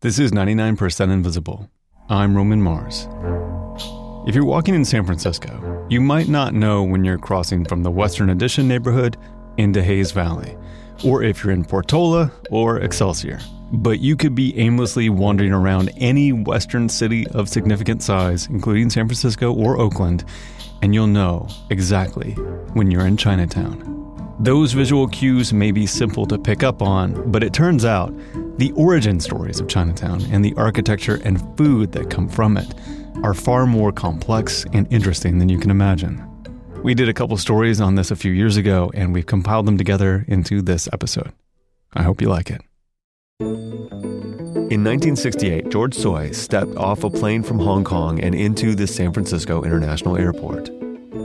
This is 99% Invisible. I'm Roman Mars. If you're walking in San Francisco, you might not know when you're crossing from the Western Addition neighborhood into Hayes Valley, or if you're in Portola or Excelsior. But you could be aimlessly wandering around any Western city of significant size, including San Francisco or Oakland, and you'll know exactly when you're in Chinatown. Those visual cues may be simple to pick up on, but it turns out the origin stories of Chinatown and the architecture and food that come from it are far more complex and interesting than you can imagine. We did a couple stories on this a few years ago, and we've compiled them together into this episode. I hope you like it. In 1968, George Tsui stepped off a plane from Hong Kong and into the San Francisco International Airport.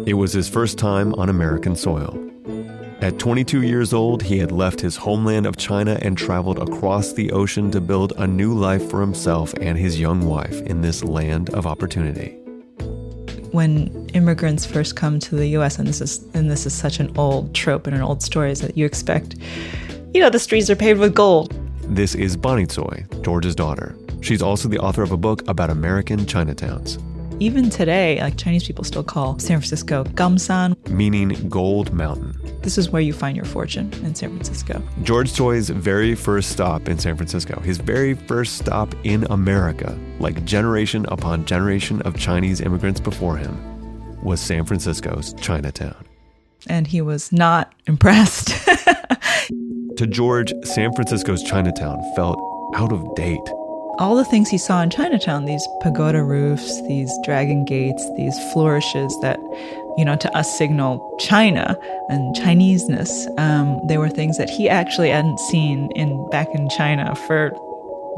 It was his first time on American soil. At 22 years old, he had left his homeland of China and traveled across the ocean to build a new life for himself and his young wife in this land of opportunity. When immigrants first come to the U.S., and this is such an old trope and an old story, is that you expect, the streets are paved with gold. This is Bonnie Tsui, George's daughter. She's also the author of a book about American Chinatowns. Even today, Chinese people still call San Francisco Gamsan, meaning Gold Mountain. This is where you find your fortune, in San Francisco. George Tsui's very first stop in San Francisco, his very first stop in America, like generation upon generation of Chinese immigrants before him, was San Francisco's Chinatown. And he was not impressed. To George, San Francisco's Chinatown felt out of date. All the things he saw in Chinatown, these pagoda roofs, these dragon gates, these flourishes that, to us signal China and Chineseness, they were things that he actually hadn't seen back in China for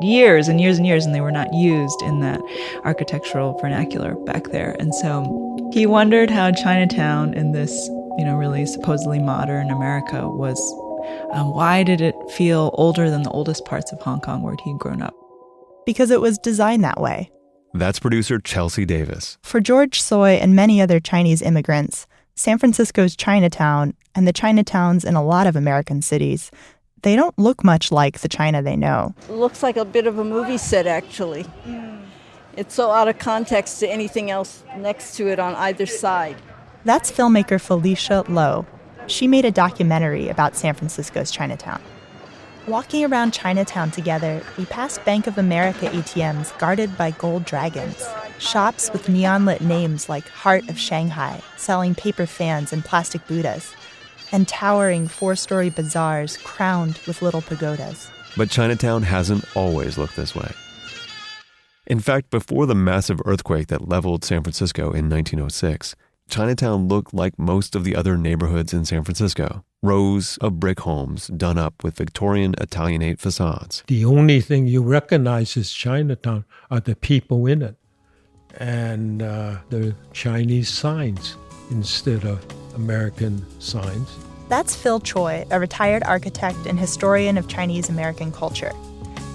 years and years and years, and they were not used in that architectural vernacular back there. And so he wondered how Chinatown in this, really supposedly modern America was, why did it feel older than the oldest parts of Hong Kong where he'd grown up? Because it was designed that way. That's producer Chelsea Davis. For George Tsui and many other Chinese immigrants, San Francisco's Chinatown and the Chinatowns in a lot of American cities, they don't look much like the China they know. It looks like a bit of a movie set, actually. It's so out of context to anything else next to it on either side. That's filmmaker Felicia Lowe. She made a documentary about San Francisco's Chinatown. Walking around Chinatown together, we passed Bank of America ATMs guarded by gold dragons, shops with neon-lit names like Heart of Shanghai, selling paper fans and plastic Buddhas, and towering 4-story bazaars crowned with little pagodas. But Chinatown hasn't always looked this way. In fact, before the massive earthquake that leveled San Francisco in 1906, Chinatown looked like most of the other neighborhoods in San Francisco. Rows of brick homes done up with Victorian Italianate facades. The only thing you recognize as Chinatown are the people in it and the Chinese signs instead of American signs. That's Phil Choi, a retired architect and historian of Chinese American culture.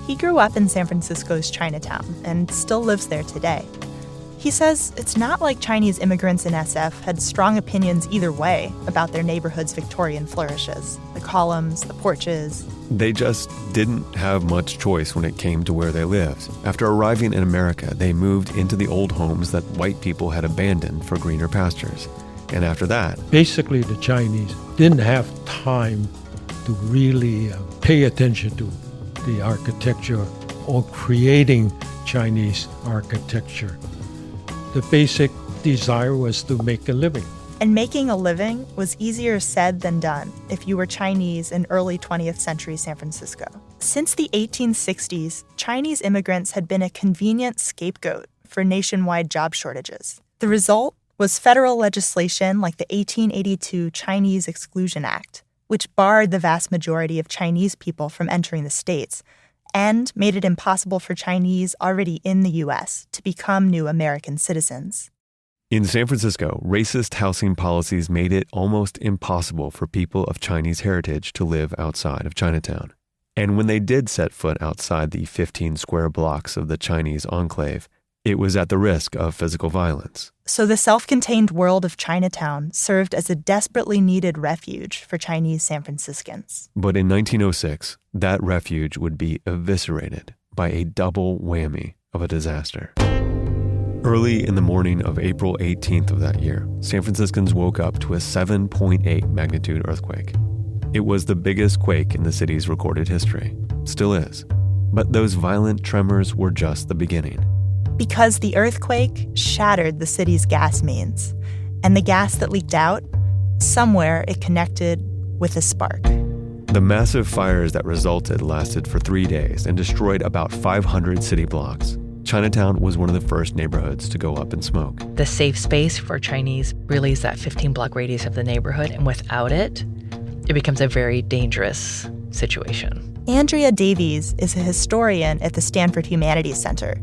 He grew up in San Francisco's Chinatown and still lives there today. He says it's not like Chinese immigrants in SF had strong opinions either way about their neighborhood's Victorian flourishes, the columns, the porches. They just didn't have much choice when it came to where they lived. After arriving in America, they moved into the old homes that white people had abandoned for greener pastures. And after that, basically the Chinese didn't have time to really pay attention to the architecture or creating Chinese architecture. The basic desire was to make a living. And making a living was easier said than done if you were Chinese in early 20th century San Francisco. Since the 1860s, Chinese immigrants had been a convenient scapegoat for nationwide job shortages. The result was federal legislation like the 1882 Chinese Exclusion Act, which barred the vast majority of Chinese people from entering the states and made it impossible for Chinese already in the U.S. to become new American citizens. In San Francisco, racist housing policies made it almost impossible for people of Chinese heritage to live outside of Chinatown. And when they did set foot outside the 15 square blocks of the Chinese enclave, it was at the risk of physical violence. So the self-contained world of Chinatown served as a desperately needed refuge for Chinese San Franciscans. But in 1906, that refuge would be eviscerated by a double whammy of a disaster. Early in the morning of April 18th of that year, San Franciscans woke up to a 7.8 magnitude earthquake. It was the biggest quake in the city's recorded history. Still is. But those violent tremors were just the beginning. Because the earthquake shattered the city's gas mains, and the gas that leaked out, somewhere it connected with a spark. The massive fires that resulted lasted for 3 days and destroyed about 500 city blocks. Chinatown was one of the first neighborhoods to go up in smoke. The safe space for Chinese really is that 15-block radius of the neighborhood, and without it, it becomes a very dangerous situation. Andrea Davies is a historian at the Stanford Humanities Center.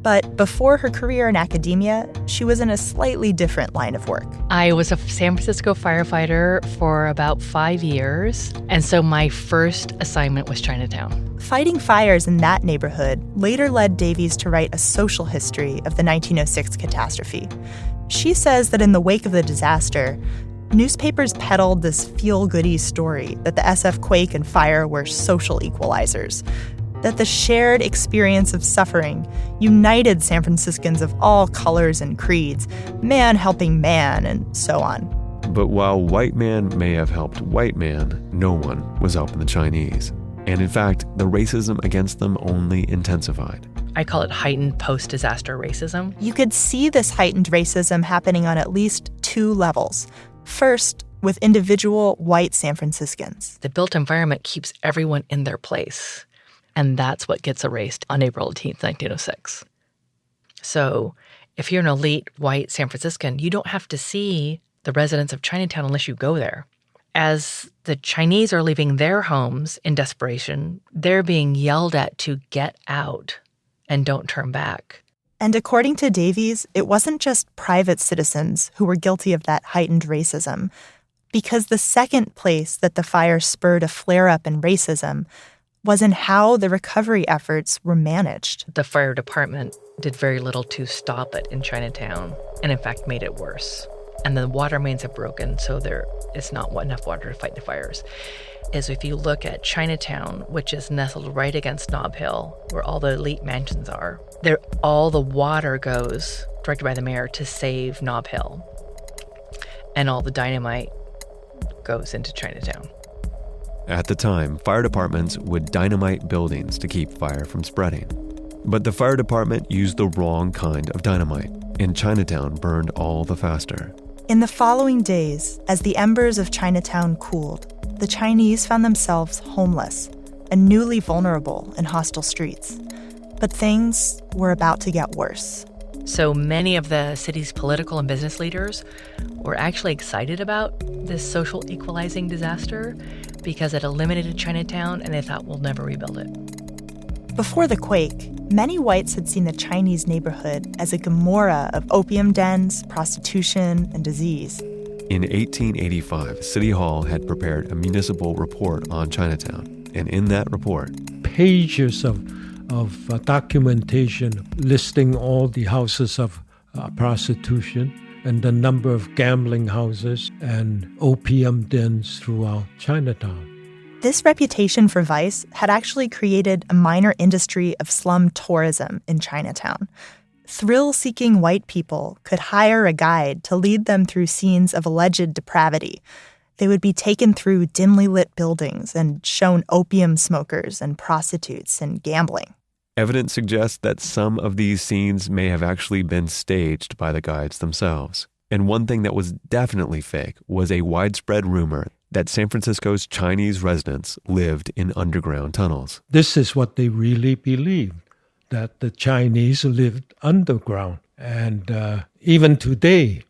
But before her career in academia, she was in a slightly different line of work. I was a San Francisco firefighter for about 5 years, and so my first assignment was Chinatown. Fighting fires in that neighborhood later led Davies to write a social history of the 1906 catastrophe. She says that in the wake of the disaster, newspapers peddled this feel-goody story that the SF quake and fire were social equalizers, that the shared experience of suffering united San Franciscans of all colors and creeds, man helping man, and so on. But while white man may have helped white man, no one was helping the Chinese. And in fact, the racism against them only intensified. I call it heightened post-disaster racism. You could see this heightened racism happening on at least 2 levels. First, with individual white San Franciscans. The built environment keeps everyone in their place. And that's what gets erased on April 18th, 1906. So if you're an elite white San Franciscan, you don't have to see the residents of Chinatown unless you go there. As the Chinese are leaving their homes in desperation, they're being yelled at to get out and don't turn back. And according to Davies, it wasn't just private citizens who were guilty of that heightened racism, because the second place that the fire spurred a flare-up in racism was in how the recovery efforts were managed. The fire department did very little to stop it in Chinatown, and in fact made it worse. And the water mains have broken, so there is not enough water to fight the fires. Is if you look at Chinatown, which is nestled right against Nob Hill, where all the elite mansions are, there all the water goes, directed by the mayor, to save Nob Hill. And all the dynamite goes into Chinatown. At the time, fire departments would dynamite buildings to keep fire from spreading. But the fire department used the wrong kind of dynamite, and Chinatown burned all the faster. In the following days, as the embers of Chinatown cooled, the Chinese found themselves homeless and newly vulnerable in hostile streets. But things were about to get worse. So many of the city's political and business leaders were actually excited about this social equalizing disaster because it eliminated Chinatown, and they thought, we'll never rebuild it. Before the quake, many whites had seen the Chinese neighborhood as a Gomorrah of opium dens, prostitution, and disease. In 1885, City Hall had prepared a municipal report on Chinatown, and in that report, pages of documentation listing all the houses of prostitution and the number of gambling houses and opium dens throughout Chinatown. This reputation for vice had actually created a minor industry of slum tourism in Chinatown. Thrill-seeking white people could hire a guide to lead them through scenes of alleged depravity. They would be taken through dimly lit buildings and shown opium smokers and prostitutes and gambling. evidence suggests that some of these scenes may have actually been staged by the guides themselves. And one thing that was definitely fake was a widespread rumor that San Francisco's Chinese residents lived in underground tunnels. This is what they really believed, that the Chinese lived underground. And even today,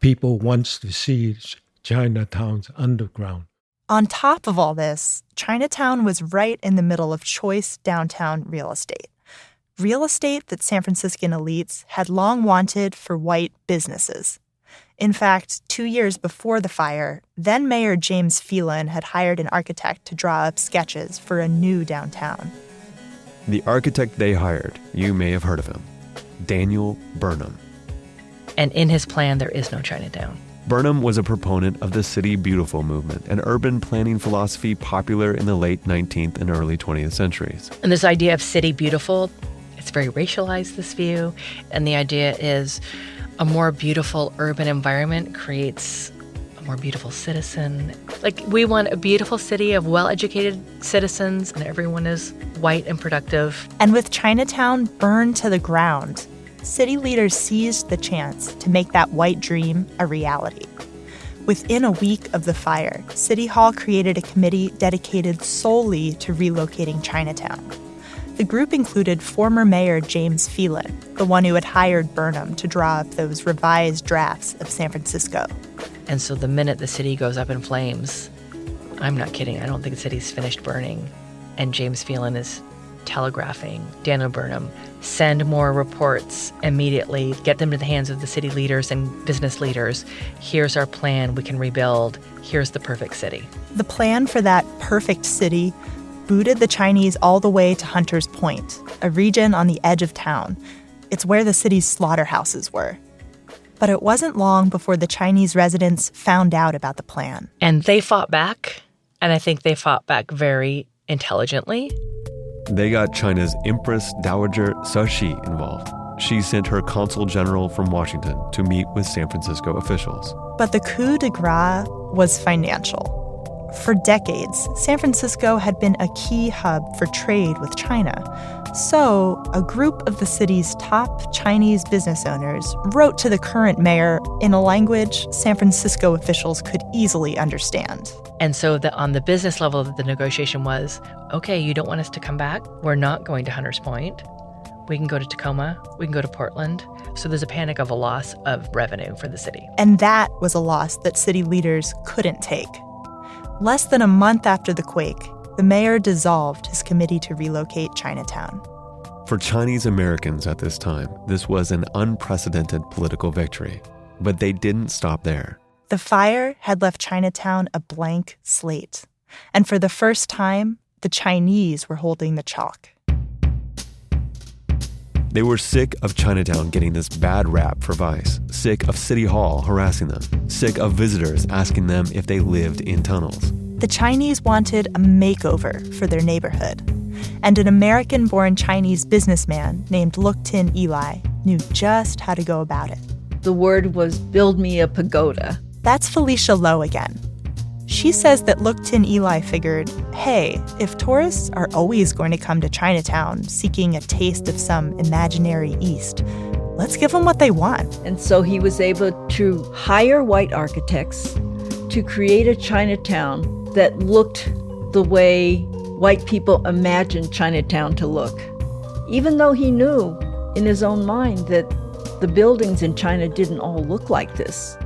people want to see Chinatown's underground. On top of all this, Chinatown was right in the middle of choice downtown real estate. Real estate that San Franciscan elites had long wanted for white businesses. In fact, 2 years before the fire, then Mayor James Phelan had hired an architect to draw up sketches for a new downtown. The architect they hired, you may have heard of him, Daniel Burnham. And in his plan, there is no Chinatown. Burnham was a proponent of the City Beautiful movement, an urban planning philosophy popular in the late 19th and early 20th centuries. And this idea of City Beautiful, it's very racialized, this view. And the idea is a more beautiful urban environment creates a more beautiful citizen. Like, we want a beautiful city of well-educated citizens, and everyone is white and productive. And with Chinatown burned to the ground, city leaders seized the chance to make that white dream a reality. Within a week of the fire, City Hall created a committee dedicated solely to relocating Chinatown. The group included former Mayor James Phelan, the one who had hired Burnham to draw up those revised drafts of San Francisco. And so the minute the city goes up in flames, I'm not kidding, I don't think the city's finished burning. And James Phelan is telegraphing Daniel Burnham, send more reports immediately, get them to the hands of the city leaders and business leaders. Here's our plan, we can rebuild. Here's the perfect city. The plan for that perfect city booted the Chinese all the way to Hunter's Point, a region on the edge of town. It's where the city's slaughterhouses were. But it wasn't long before the Chinese residents found out about the plan. And they fought back, and I think they fought back very intelligently. They got China's Empress Dowager Cixi involved. She sent her consul general from Washington to meet with San Francisco officials. But the coup de grace was financial. For decades, San Francisco had been a key hub for trade with China. So, a group of the city's top Chinese business owners wrote to the current mayor in a language San Francisco officials could easily understand. And so on the business level, the negotiation was, okay, you don't want us to come back? We're not going to Hunters Point. We can go to Tacoma. We can go to Portland. So there's a panic of a loss of revenue for the city. And that was a loss that city leaders couldn't take. Less than a month after the quake, the mayor dissolved his committee to relocate Chinatown. For Chinese Americans at this time, this was an unprecedented political victory. But they didn't stop there. The fire had left Chinatown a blank slate. And for the first time, the Chinese were holding the chalk. They were sick of Chinatown getting this bad rap for vice, sick of City Hall harassing them, sick of visitors asking them if they lived in tunnels. The Chinese wanted a makeover for their neighborhood. And an American-born Chinese businessman named Look Tin Eli knew just how to go about it. The word was, build me a pagoda. That's Felicia Lowe again. She says that Look Tin Eli figured, hey, if tourists are always going to come to Chinatown seeking a taste of some imaginary East, let's give them what they want. And so he was able to hire white architects to create a Chinatown that looked the way white people imagined Chinatown to look. Even though he knew in his own mind that the buildings in China didn't all look like this.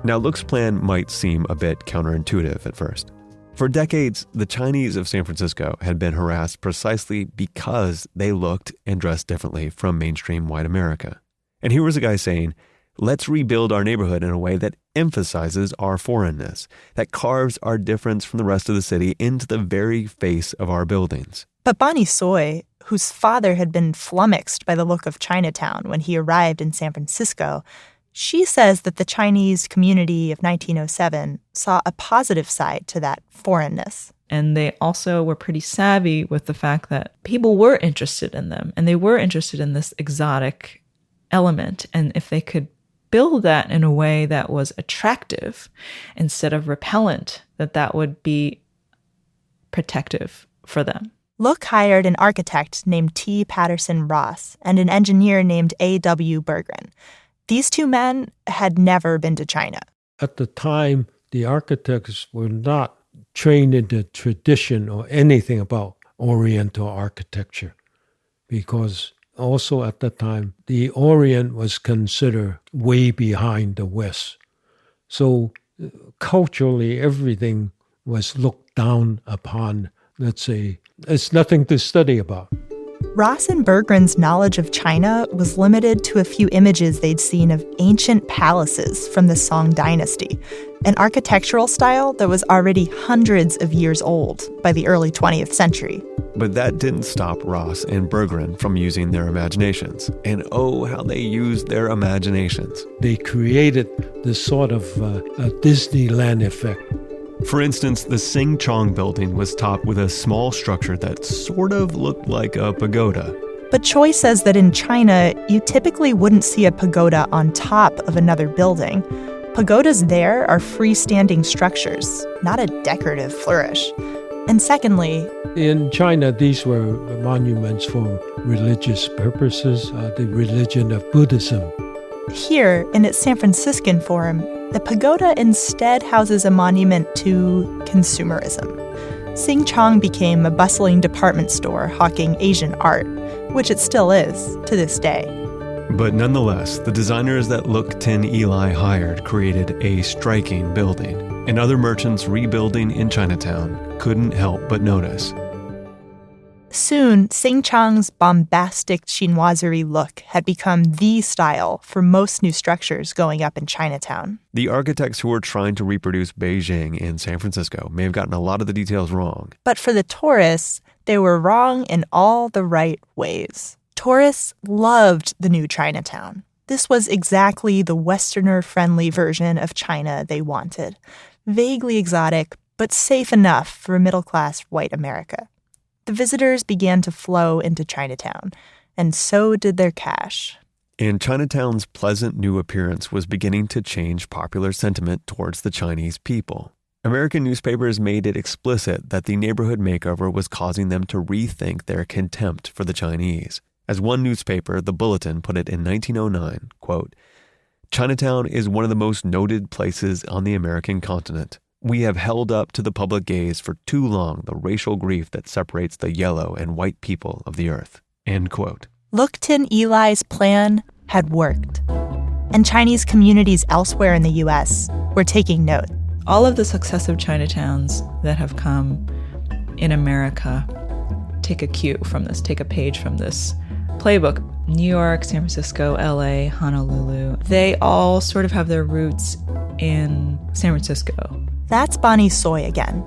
Now, Look's plan might seem a bit counterintuitive at first. For decades, the Chinese of San Francisco had been harassed precisely because they looked and dressed differently from mainstream white America. And here was a guy saying, let's rebuild our neighborhood in a way that emphasizes our foreignness, that carves our difference from the rest of the city into the very face of our buildings. But Bonnie Tsui, whose father had been flummoxed by the look of Chinatown when he arrived in San Francisco, she says that the Chinese community of 1907 saw a positive side to that foreignness. And they also were pretty savvy with the fact that people were interested in them, and they were interested in this exotic element. And if they could build that in a way that was attractive instead of repellent, that would be protective for them. Look hired an architect named T. Patterson Ross and an engineer named A.W. Berggren. These two men had never been to China. At the time, the architects were not trained in the tradition or anything about Oriental architecture, because also at the time, the Orient was considered way behind the West. So culturally, everything was looked down upon. Let's say, it's nothing to study about. Ross and Berggren's knowledge of China was limited to a few images they'd seen of ancient palaces from the Song dynasty, an architectural style that was already hundreds of years old by the early 20th century. But that didn't stop Ross and Berggren from using their imaginations. And oh, how they used their imaginations. They created this sort of a Disneyland effect. For instance, the Sing Chong building was topped with a small structure that sort of looked like a pagoda. But Choi says that in China, you typically wouldn't see a pagoda on top of another building. Pagodas there are freestanding structures, not a decorative flourish. And secondly, in China, these were monuments for religious purposes, the religion of Buddhism. Here, in its San Franciscan form, the pagoda instead houses a monument to consumerism. Sing Chong became a bustling department store hawking Asian art, which it still is to this day. But nonetheless, the designers that Look Tin Eli hired created a striking building, and other merchants rebuilding in Chinatown couldn't help but notice. Soon, Sing Chong's bombastic chinoiserie look had become the style for most new structures going up in Chinatown. The architects who were trying to reproduce Beijing in San Francisco may have gotten a lot of the details wrong. But for the tourists, they were wrong in all the right ways. Tourists loved the new Chinatown. This was exactly the Westerner-friendly version of China they wanted. Vaguely exotic, but safe enough for middle-class white America. The visitors began to flow into Chinatown, and so did their cash. And Chinatown's pleasant new appearance was beginning to change popular sentiment towards the Chinese people. American newspapers made it explicit that the neighborhood makeover was causing them to rethink their contempt for the Chinese. As one newspaper, The Bulletin, put it in 1909, quote, "Chinatown is one of the most noted places on the American continent. We have held up to the public gaze for too long the racial grief that separates the yellow and white people of the earth." End quote. Look Tin Eli's plan had worked, and Chinese communities elsewhere in the U.S. were taking note. All of the successive Chinatowns that have come in America take a cue from this, take a page from this playbook. New York, San Francisco, LA, Honolulu, they all sort of have their roots in San Francisco. That's Bonnie Soy again.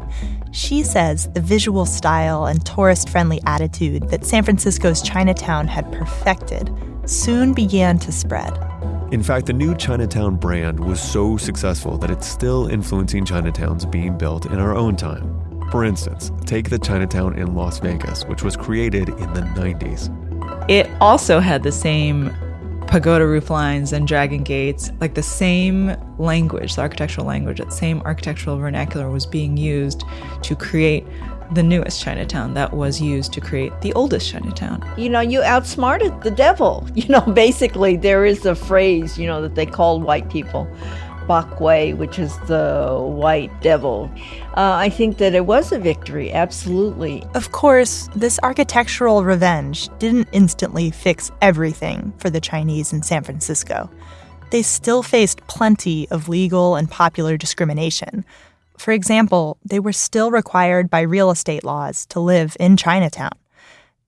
She says the visual style and tourist-friendly attitude that San Francisco's Chinatown had perfected soon began to spread. In fact, the new Chinatown brand was so successful that it's still influencing Chinatowns being built in our own time. For instance, take the Chinatown in Las Vegas, which was created in the 90s. It also had the same pagoda roof lines and dragon gates, like the same language, the architectural language, that same architectural vernacular was being used to create the newest Chinatown that was used to create the oldest Chinatown. You outsmarted the devil. Basically there is a phrase, that they called white people, Bakwe, which is the white devil. I think that it was a victory, absolutely. Of course, this architectural revenge didn't instantly fix everything for the Chinese in San Francisco. They still faced plenty of legal and popular discrimination. For example, they were still required by real estate laws to live in Chinatown.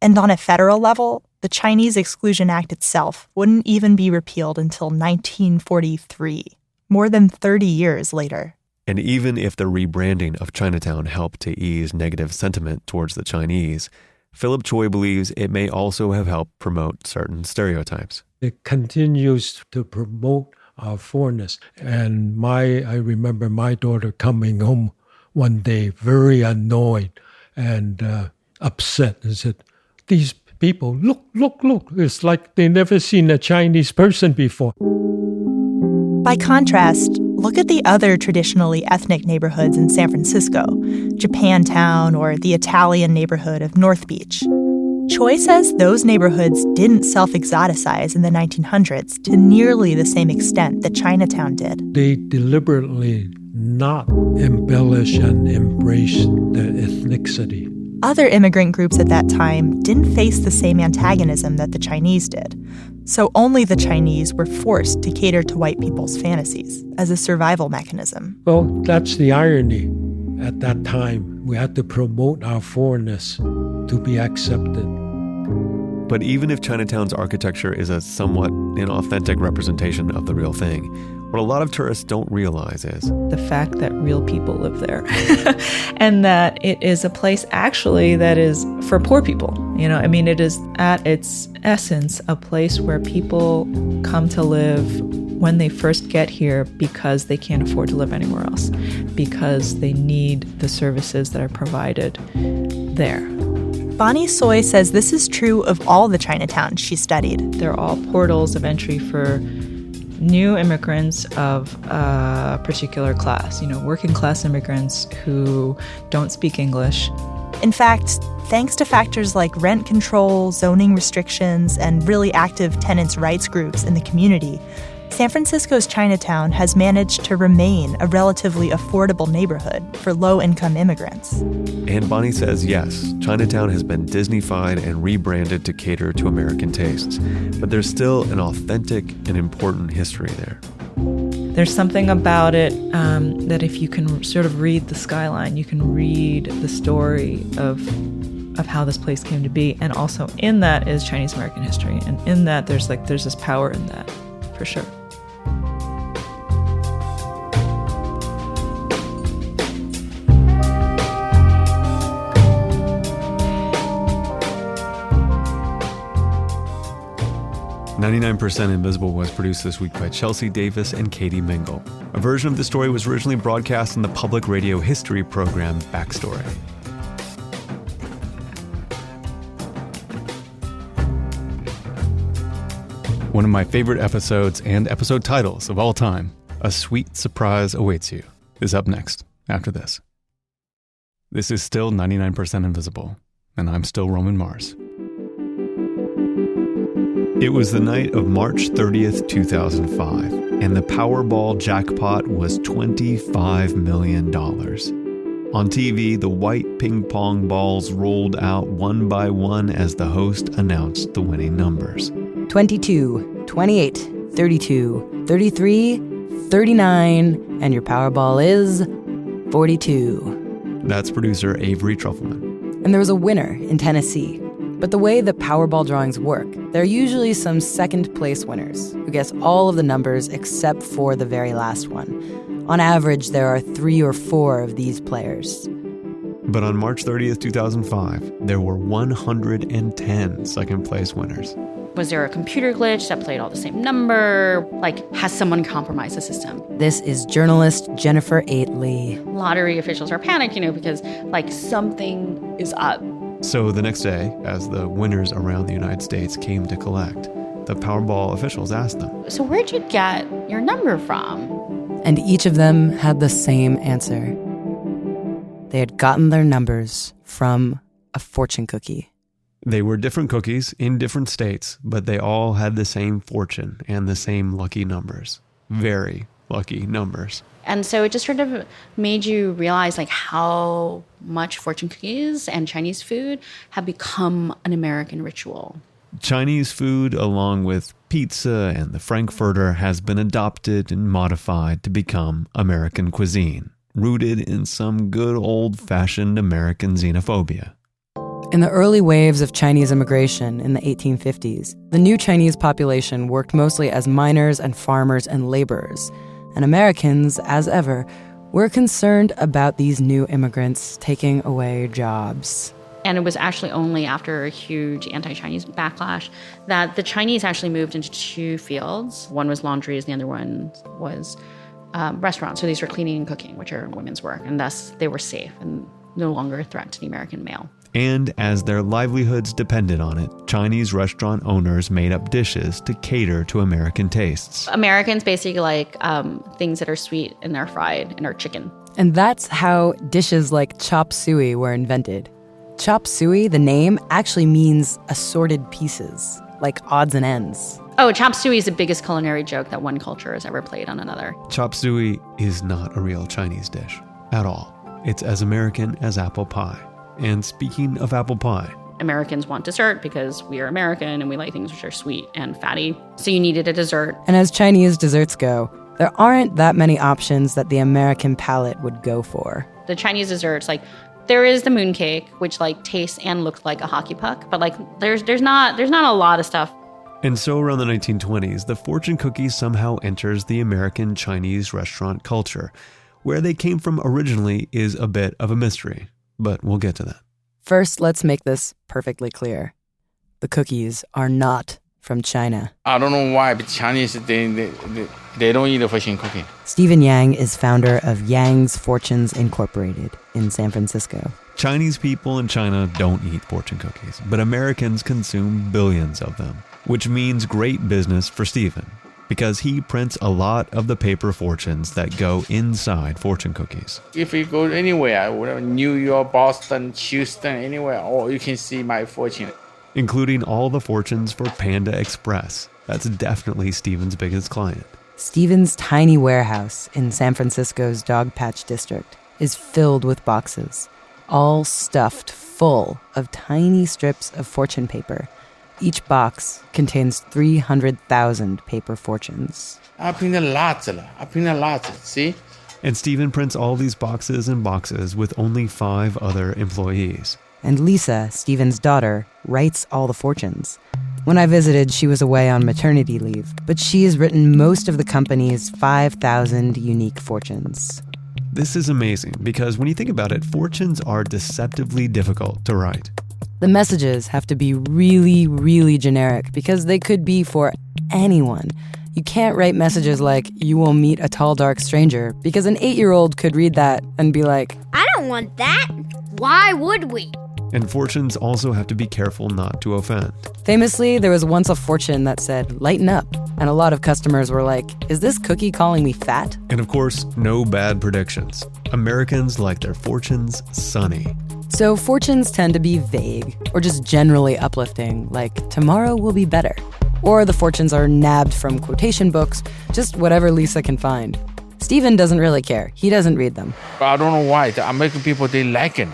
And on a federal level, the Chinese Exclusion Act itself wouldn't even be repealed until 1943. More than 30 years later. And even if the rebranding of Chinatown helped to ease negative sentiment towards the Chinese, Philip Choi believes it may also have helped promote certain stereotypes. It continues to promote our foreignness. And I remember my daughter coming home one day very annoyed and upset and said, "These people, look, it's like they never seen a Chinese person before." By contrast, look at the other traditionally ethnic neighborhoods in San Francisco, Japantown or the Italian neighborhood of North Beach. Choi says those neighborhoods didn't self-exoticize in the 1900s to nearly the same extent that Chinatown did. They deliberately not embellish and embrace their ethnicity. Other immigrant groups at that time didn't face the same antagonism that the Chinese did. So only the Chinese were forced to cater to white people's fantasies as a survival mechanism. Well, that's the irony. At that time, we had to promote our foreignness to be accepted. But even if Chinatown's architecture is a somewhat inauthentic representation of the real thing, what a lot of tourists don't realize is the fact that real people live there and that it is a place actually that is for poor people. It is at its essence a place where people come to live when they first get here because they can't afford to live anywhere else, because they need the services that are provided there. Bonnie Soy says this is true of all the Chinatowns she studied. They're all portals of entry for new immigrants of a particular class, working class immigrants who don't speak English. In fact, thanks to factors like rent control, zoning restrictions, and really active tenants' rights groups in the community, San Francisco's Chinatown has managed to remain a relatively affordable neighborhood for low-income immigrants. And Bonnie says, yes, Chinatown has been Disney-fied and rebranded to cater to American tastes, but there's still an authentic and important history there. There's something about it that if you can sort of read the skyline, you can read the story of how this place came to be. And also in that is Chinese American history. And in that, there's this power in that, for sure. "99% Invisible" was produced this week by Chelsea Davis and Katie Mingle. A version of the story was originally broadcast in the public radio history program Backstory. One of my favorite episodes and episode titles of all time, "A Sweet Surprise Awaits You," is up next, after this. This is still 99% Invisible, and I'm still Roman Mars. It was the night of March 30th, 2005, and the Powerball jackpot was $25 million. On TV, the white ping pong balls rolled out one by one as the host announced the winning numbers. 22, 28, 32, 33, 39, and your Powerball is 42. That's producer Avery Trufelman. And there was a winner in Tennessee. But the way the Powerball drawings work, there are usually some second place winners who guess all of the numbers except for the very last one. On average, there are 3 or 4 of these players. But on March 30th, 2005, there were 110 second place winners. Was there a computer glitch that played all the same number? Has someone compromised the system? This is journalist Jennifer Aitley. Lottery officials are panicked, because something is up. So the next day, as the winners around the United States came to collect, the Powerball officials asked them, "So where'd you get your number from?" And each of them had the same answer. They had gotten their numbers from a fortune cookie. They were different cookies in different states, but they all had the same fortune and the same lucky numbers. Very lucky numbers. And so it just sort of made you realize how much fortune cookies and Chinese food have become an American ritual. Chinese food, along with pizza and the Frankfurter, has been adopted and modified to become American cuisine, rooted in some good old-fashioned American xenophobia. In the early waves of Chinese immigration in the 1850s, the new Chinese population worked mostly as miners and farmers and laborers. And Americans, as ever, were concerned about these new immigrants taking away jobs. And it was actually only after a huge anti-Chinese backlash that the Chinese actually moved into 2 fields. One was laundries, the other one was restaurants. So these were cleaning and cooking, which are women's work. And thus they were safe and no longer a threat to the American male. And as their livelihoods depended on it, Chinese restaurant owners made up dishes to cater to American tastes. Americans basically like things that are sweet and are fried and are chicken. And that's how dishes like chop suey were invented. Chop suey, the name, actually means assorted pieces, like odds and ends. Oh, chop suey is the biggest culinary joke that one culture has ever played on another. Chop suey is not a real Chinese dish at all. It's as American as apple pie. And speaking of apple pie, Americans want dessert because we are American and we like things which are sweet and fatty. So you needed a dessert. And as Chinese desserts go, there aren't that many options that the American palate would go for. The Chinese desserts like There is the mooncake, which like tastes and looks like a hockey puck, but like there's not a lot of stuff. And so around the 1920s, the fortune cookie somehow enters the American Chinese restaurant culture. Where they came from originally is a bit of a mystery, but we'll get to that. First, let's make this perfectly clear. The cookies are not from China. I don't know why, but Chinese, they don't eat a fortune cookie. Stephen Yang is founder of Yang's Fortunes Incorporated in San Francisco. Chinese people in China don't eat fortune cookies, but Americans consume billions of them, which means great business for Stephen, because he prints a lot of the paper fortunes that go inside fortune cookies. If you go anywhere, whatever, New York, Boston, Houston, anywhere, you can see my fortune. Including all the fortunes for Panda Express. That's definitely Stephen's biggest client. Stephen's tiny warehouse in San Francisco's Dogpatch District is filled with boxes, all stuffed full of tiny strips of fortune paper. Each box contains 300,000 paper fortunes. I print lots, see? And Stephen prints all these boxes and boxes with only 5 other employees. And Lisa, Stephen's daughter, writes all the fortunes. When I visited, she was away on maternity leave, but she has written most of the company's 5,000 unique fortunes. This is amazing because when you think about it, fortunes are deceptively difficult to write. The messages have to be really, really generic because they could be for anyone. You can't write messages like, "You will meet a tall, dark stranger," because an 8-year-old could read that and be like, "I don't want that. Why would we?" And fortunes also have to be careful not to offend. Famously, there was once a fortune that said, "Lighten up." And a lot of customers were like, "Is this cookie calling me fat?" And of course, no bad predictions. Americans like their fortunes sunny. So fortunes tend to be vague or just generally uplifting, like tomorrow will be better. Or the fortunes are nabbed from quotation books, just whatever Lisa can find. Stephen doesn't really care. He doesn't read them. I don't know why. The American people, they like it.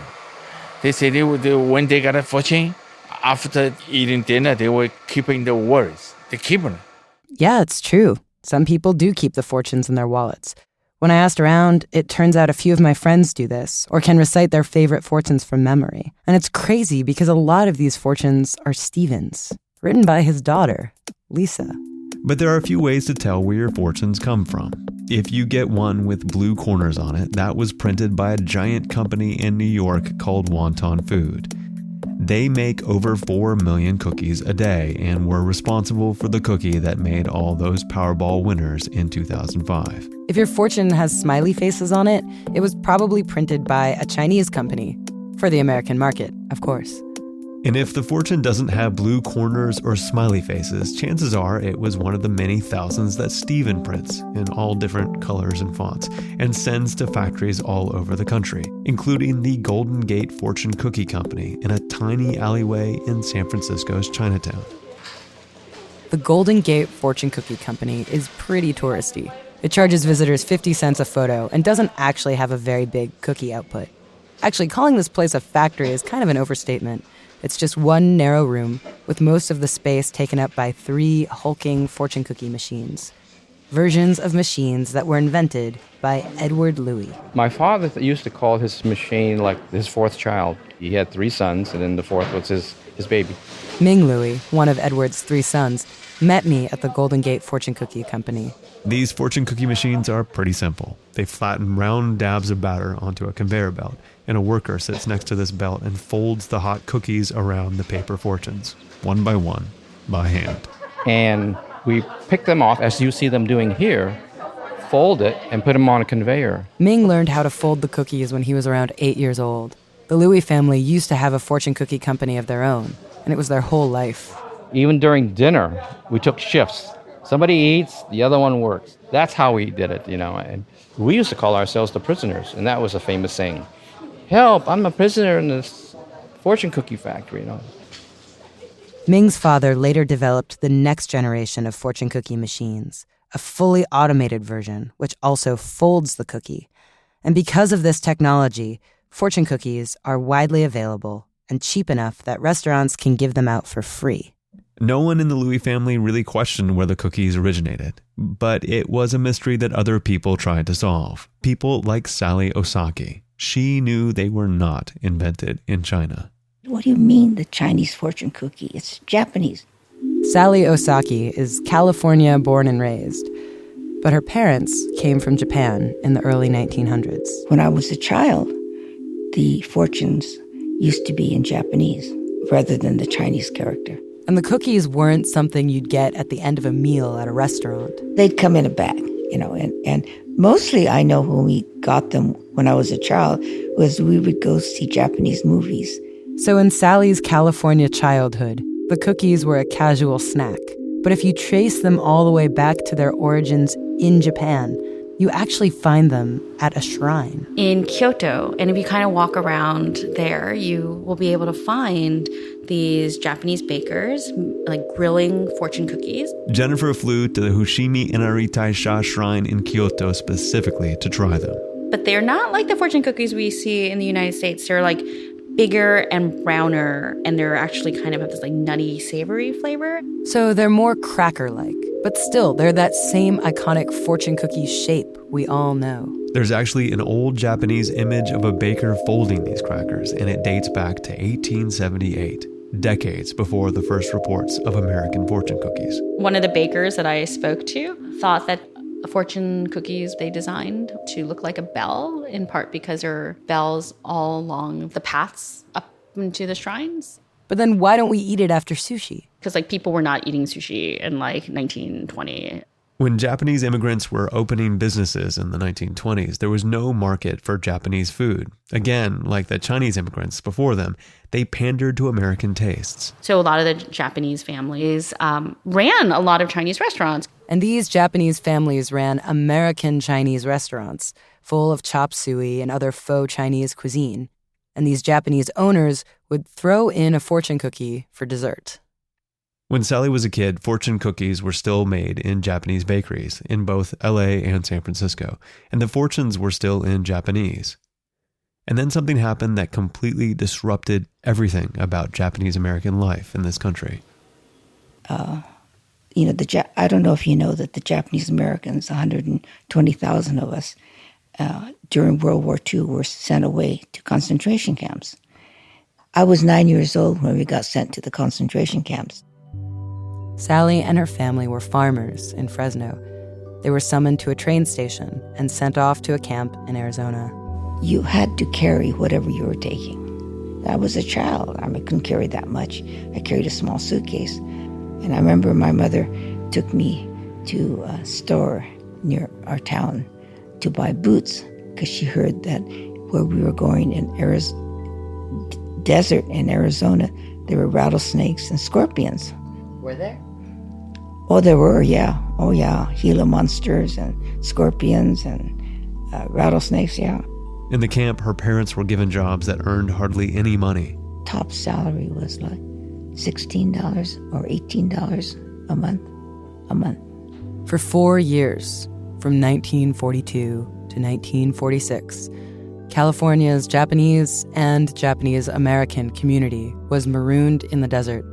They say when they got a fortune, after eating dinner, they were keeping the words. They keep it. Yeah, it's true. Some people do keep the fortunes in their wallets. When I asked around, it turns out a few of my friends do this, or can recite their favorite fortunes from memory. And it's crazy because a lot of these fortunes are Stephen's, written by his daughter, Lisa. But there are a few ways to tell where your fortunes come from. If you get one with blue corners on it, that was printed by a giant company in New York called Wonton Food. They make over 4 million cookies a day and were responsible for the cookie that made all those Powerball winners in 2005. If your fortune has smiley faces on it, it was probably printed by a Chinese company. For the American market, of course. And if the fortune doesn't have blue corners or smiley faces, chances are it was one of the many thousands that Stephen prints in all different colors and fonts and sends to factories all over the country, including the Golden Gate Fortune Cookie Company in a tiny alleyway in San Francisco's Chinatown. The Golden Gate Fortune Cookie Company is pretty touristy. It charges visitors 50 cents a photo and doesn't actually have a very big cookie output. Actually, calling this place a factory is kind of an overstatement. It's just one narrow room with most of the space taken up by 3 hulking fortune cookie machines. Versions of machines that were invented by Edward Louis. My father used to call his machine like his 4th child. He had 3 sons, and then the 4th was his baby. Ming Louis, one of Edward's 3 sons, met me at the Golden Gate Fortune Cookie Company. These fortune cookie machines are pretty simple. They flatten round dabs of batter onto a conveyor belt, and a worker sits next to this belt and folds the hot cookies around the paper fortunes, one by one, by hand. And we pick them off, as you see them doing here, fold it, and put them on a conveyor. Ming learned how to fold the cookies when he was around 8 years old. The Louis family used to have a fortune cookie company of their own, and it was their whole life. Even during dinner, we took shifts. Somebody eats, the other one works. That's how we did it, And we used to call ourselves the prisoners, and that was a famous saying. Help, I'm a prisoner in this fortune cookie factory, Ming's father later developed the next generation of fortune cookie machines, a fully automated version, which also folds the cookie. And because of this technology, fortune cookies are widely available and cheap enough that restaurants can give them out for free. No one in the Louis family really questioned where the cookies originated, but it was a mystery that other people tried to solve. People like Sally Osaki. she knew they were not invented in China. What do you mean, the Chinese fortune cookie? It's Japanese. Sally Osaki is California born and raised, but her parents came from Japan in the early 1900s. When I was a child, the fortunes used to be in Japanese rather than the Chinese character. And the cookies weren't something you'd get at the end of a meal at a restaurant. They'd come in a bag, and mostly I know when we got them when I was a child was we would go see Japanese movies. So in Sally's California childhood, the cookies were a casual snack. But if you trace them all the way back to their origins in Japan, you actually find them at a shrine. In Kyoto, and if you kind of walk around there, you will be able to find these Japanese bakers like grilling fortune cookies. Jennifer flew to the Fushimi Inari Taisha shrine in Kyoto specifically to try them. But they're not like the fortune cookies we see in the United States. They're like bigger and browner, and they're actually kind of have this like nutty, savory flavor. So they're more cracker-like, but still, they're that same iconic fortune cookie shape we all know. There's actually an old Japanese image of a baker folding these crackers, and it dates back to 1878, decades before the first reports of American fortune cookies. One of the bakers that I spoke to thought that fortune cookies they designed to look like a bell, in part because there are bells all along the paths up into the shrines. But then why don't we eat it after sushi? Because like people were not eating sushi in like 1920. When Japanese immigrants were opening businesses in the 1920s, there was no market for Japanese food. Again, like the Chinese immigrants before them, they pandered to American tastes. So a lot of the Japanese families ran a lot of Chinese restaurants. And these Japanese families ran American Chinese restaurants full of chop suey and other faux Chinese cuisine. And these Japanese owners would throw in a fortune cookie for dessert. When Sally was a kid, fortune cookies were still made in Japanese bakeries in both LA and San Francisco, and the fortunes were still in Japanese. And then something happened that completely disrupted everything about Japanese American life in this country. I don't know if you know that the Japanese Americans, 120,000 of us, during World War II were sent away to concentration camps. I was 9 years old when we got sent to the concentration camps. Sally and her family were farmers in Fresno. They were summoned to a train station and sent off to a camp in Arizona. You had to carry whatever you were taking. I was a child. I couldn't carry that much. I carried a small suitcase. And I remember my mother took me to a store near our town to buy boots because she heard that where we were going in desert in Arizona, there were rattlesnakes and scorpions. Were there? Oh, there were, yeah. Oh, yeah. Gila monsters and scorpions and rattlesnakes, yeah. In the camp, her parents were given jobs that earned hardly any money. Top salary was like $16 or $18 a month. For 4 years, from 1942 to 1946, California's Japanese and Japanese American community was marooned in the desert,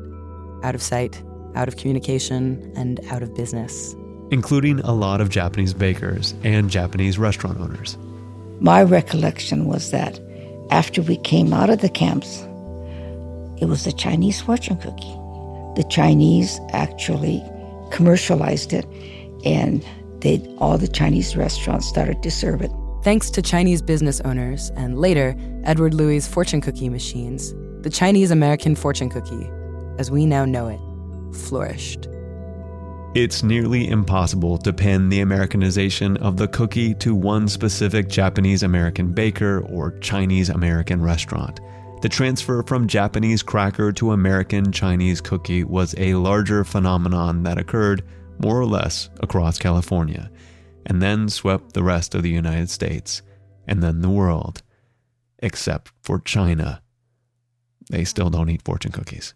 out of sight, out of communication, and out of business. Including a lot of Japanese bakers and Japanese restaurant owners. My recollection was that after we came out of the camps, it was the Chinese fortune cookie. The Chinese actually commercialized it, and all the Chinese restaurants started to serve it. Thanks to Chinese business owners and later Edward Louie's fortune cookie machines, the Chinese American fortune cookie, as we now know it, flourished. It's nearly impossible to pin the Americanization of the cookie to one specific Japanese American baker or Chinese American restaurant. The transfer from Japanese cracker to American Chinese cookie was a larger phenomenon that occurred more or less across California, and then swept the rest of the United States, and then the world. Except for China. They still don't eat fortune cookies.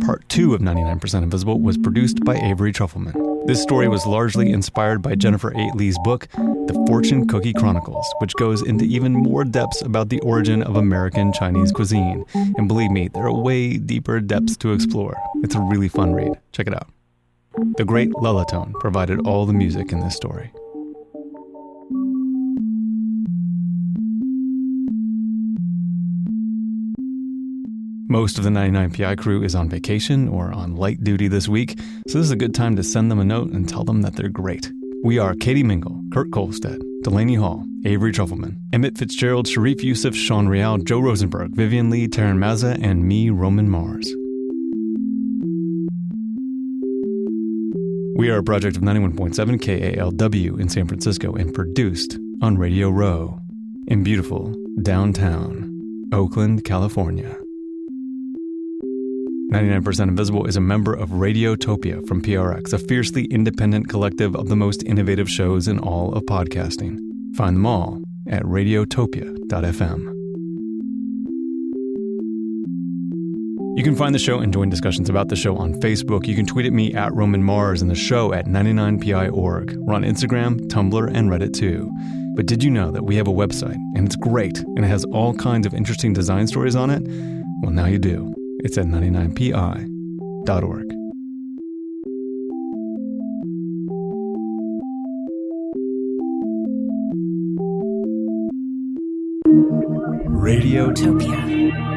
Part 2 of 99% Invisible was produced by Avery Trufelman. This story was largely inspired by Jennifer Lee's book, The Fortune Cookie Chronicles, which goes into even more depths about the origin of American Chinese cuisine. And believe me, there are way deeper depths to explore. It's a really fun read. Check it out. The great Lullatone provided all the music in this story. Most of the 99PI crew is on vacation or on light duty this week, so this is a good time to send them a note and tell them that they're great. We are Katie Mingle, Kurt Kolstedt, Delaney Hall, Avery Trufelman, Emmett Fitzgerald, Sharif Youssef, Sean Real, Joe Rosenberg, Vivian Lee, Taryn Mazza, and me, Roman Mars. We are a project of 91.7 KALW in San Francisco and produced on Radio Row in beautiful downtown Oakland, California. 99% Invisible is a member of Radiotopia from PRX, a fiercely independent collective of the most innovative shows in all of podcasting. Find them all at radiotopia.fm. You can find the show and join discussions about the show on Facebook. You can tweet at me at Roman Mars and the show at 99pi.org. We're on Instagram, Tumblr, and Reddit too. But did you know that we have a website and it's great and it has all kinds of interesting design stories on it? Well, now you do. It's at 99pi.org. Radiotopia.